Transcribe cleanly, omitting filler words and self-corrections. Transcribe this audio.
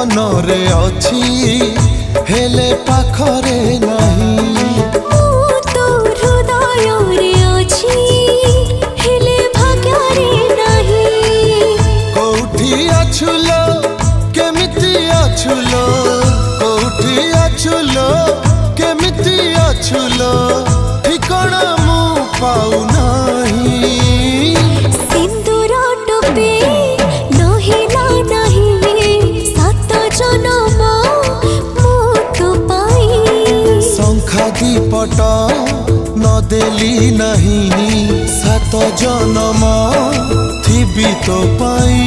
মনরে অছি হেলে পাখরে নাহি তো হৃদয়রে অছি হেলে ভাগ্যরে নাহি কোউঠি আছুলো কেমিতি আছুলো কোউঠি আছুলো কেমিতি আছুলো ঠিকଣା মু পাউ নাহি সিন্দুর টুপে নহিলা নাহি সাত জনম মু তো পাই শঙ্খা দীপট নদেলি নাহি সাত জনম থিবি তো পাই।